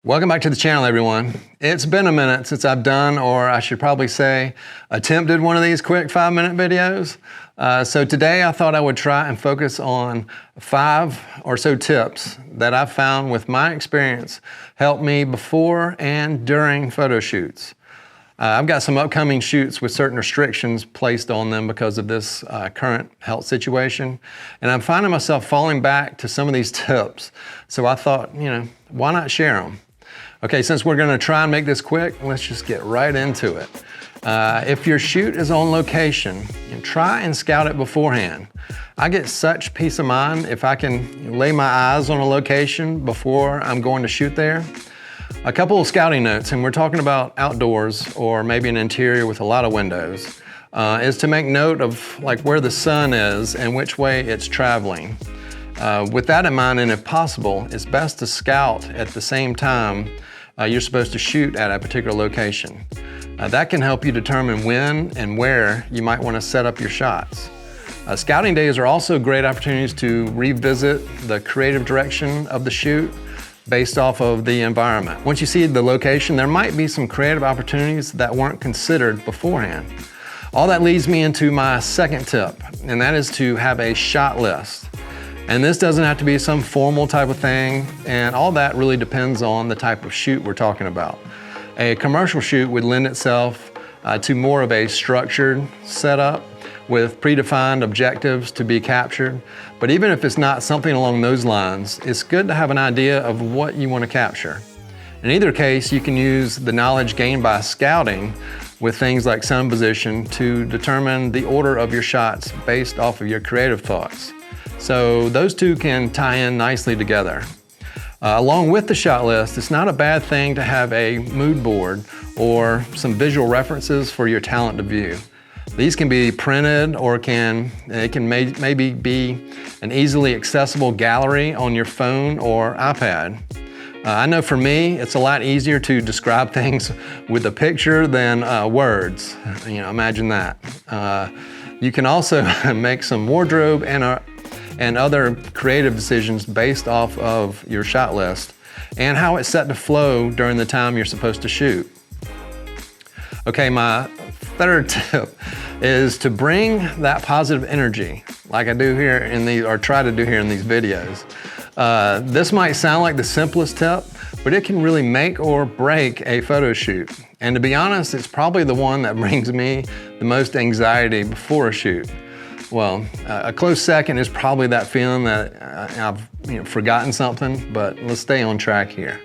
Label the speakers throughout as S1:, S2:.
S1: Welcome back to the channel, everyone. It's been a minute since I've done, or I should probably say, attempted one of these quick 5-minute videos. So today I thought I would try and focus on 5 or so tips that I've found with my experience help me before and during photo shoots. I've got some upcoming shoots with certain restrictions placed on them because of this current health situation. And I'm finding myself falling back to some of these tips. So I thought, why not share them? Okay, since we're gonna try and make this quick, let's just get right into it. If your shoot is on location, try and scout it beforehand. I get such peace of mind if I can lay my eyes on a location before I'm going to shoot there. A couple of scouting notes, and we're talking about outdoors or maybe an interior with a lot of windows, is to make note of where the sun is and which way it's traveling. With that in mind, and if possible, it's best to scout at the same time you're supposed to shoot at a particular location. That can help you determine when and where you might want to set up your shots. Scouting days are also great opportunities to revisit the creative direction of the shoot based off of the environment. Once you see the location, there might be some creative opportunities that weren't considered beforehand. All that leads me into my second tip, and that is to have a shot list. And this doesn't have to be some formal type of thing, and all that really depends on the type of shoot we're talking about. A commercial shoot would lend itself to more of a structured setup with predefined objectives to be captured. But even if it's not something along those lines, it's good to have an idea of what you want to capture. In either case, you can use the knowledge gained by scouting with things like sun position to determine the order of your shots based off of your creative thoughts. So those two can tie in nicely together. Along with the shot list, it's not a bad thing to have a mood board or some visual references for your talent to view. These can be printed or it can maybe be an easily accessible gallery on your phone or iPad. I know for me, it's a lot easier to describe things with a picture than words. Imagine that. You can also make some wardrobe and other creative decisions based off of your shot list and how it's set to flow during the time you're supposed to shoot. Okay, my third tip is to bring that positive energy like I do here in these, or try to do here in these videos. This might sound like the simplest tip, but it can really make or break a photo shoot. And to be honest, it's probably the one that brings me the most anxiety before a shoot. Well, a close second is probably that feeling that I've forgotten something, but let's stay on track here.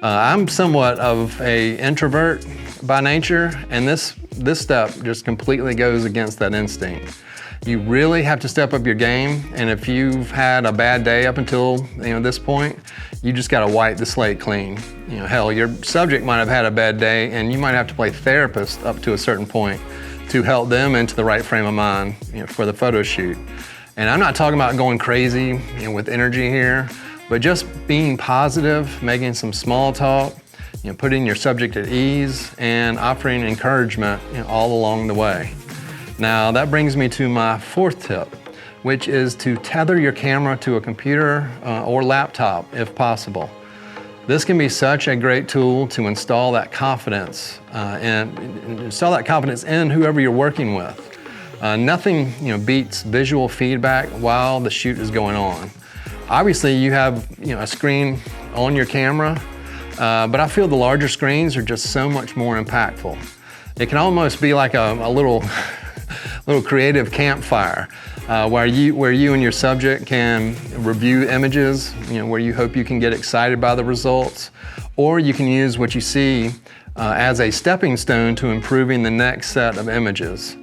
S1: I'm somewhat of an introvert by nature, and this step just completely goes against that instinct. You really have to step up your game, and if you've had a bad day up until this point, you just got to wipe the slate clean. Hell, your subject might have had a bad day, and you might have to play therapist up to a certain point to help them into the right frame of mind for the photo shoot. And I'm not talking about going crazy with energy here, but just being positive, making some small talk, putting your subject at ease, and offering encouragement all along the way. Now that brings me to my fourth tip, which is to tether your camera to a computer or laptop if possible. This can be such a great tool to install that confidence in whoever you're working with. Nothing beats visual feedback while the shoot is going on. Obviously, you have a screen on your camera, but I feel the larger screens are just so much more impactful. It can almost be like a little creative campfire where you and your subject can review images, where you hope you can get excited by the results, or you can use what you see as a stepping stone to improving the next set of images.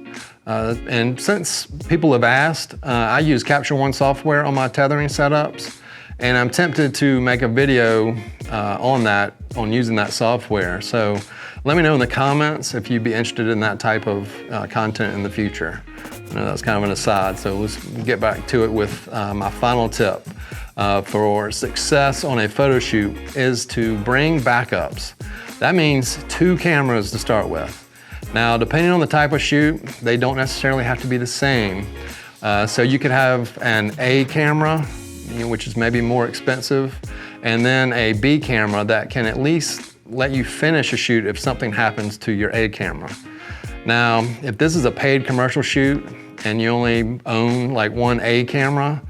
S1: And since people have asked, I use Capture One software on my tethering setups, and I'm tempted to make a video on using that software. So let me know in the comments if you'd be interested in that type of content in the future. I know that's kind of an aside, so let's get back to it with my final tip for success on a photo shoot is to bring backups. That means 2 cameras to start with. Now, depending on the type of shoot, they don't necessarily have to be the same. So you could have an A camera, which is maybe more expensive, and then a B camera that can at least let you finish a shoot if something happens to your A camera. Now, if this is a paid commercial shoot and you only own like one A camera,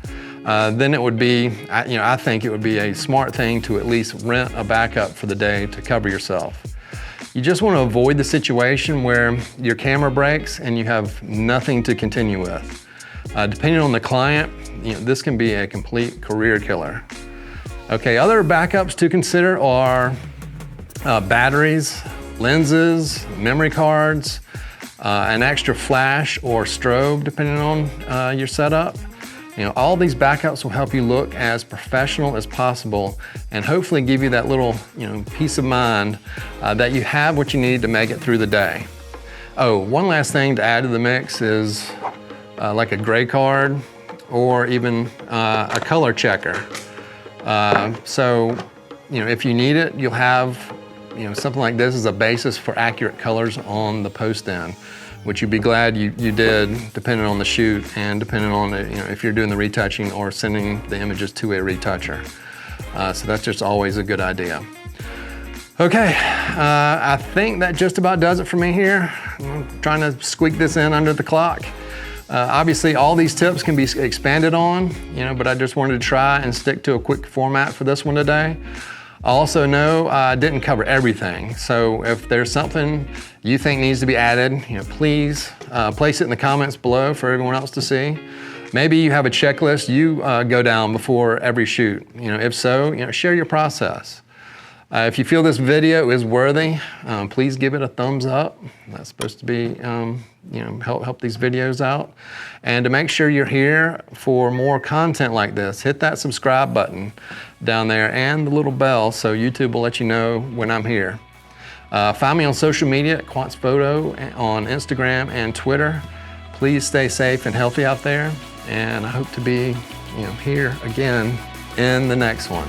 S1: then it would be, I think it would be a smart thing to at least rent a backup for the day to cover yourself. You just want to avoid the situation where your camera breaks and you have nothing to continue with. Depending on the client, this can be a complete career killer. Okay, other backups to consider are batteries, lenses, memory cards, an extra flash or strobe depending on your setup. All these backups will help you look as professional as possible and hopefully give you that little peace of mind that you have what you need to make it through the day. Oh, one last thing to add to the mix is like a gray card or even a color checker. So if you need it, you'll have something like this as a basis for accurate colors on the post-in, which you'd be glad you did, depending on the shoot and depending on if you're doing the retouching or sending the images to a retoucher. So that's just always a good idea. Okay, I think that just about does it for me here. I'm trying to squeak this in under the clock. Obviously, all these tips can be expanded on, but I just wanted to try and stick to a quick format for this one today. I also know I didn't cover everything, so if there's something you think needs to be added, please place it in the comments below for everyone else to see. Maybe you have a checklist you go down before every shoot. If so, share your process. If you feel this video is worthy, please give it a thumbs up. That's supposed to be, help these videos out. And to make sure you're here for more content like this, hit that subscribe button down there and the little bell so YouTube will let you know when I'm here. Find me on social media at quantzphoto on Instagram and Twitter. Please stay safe and healthy out there, and I hope to be here again in the next one.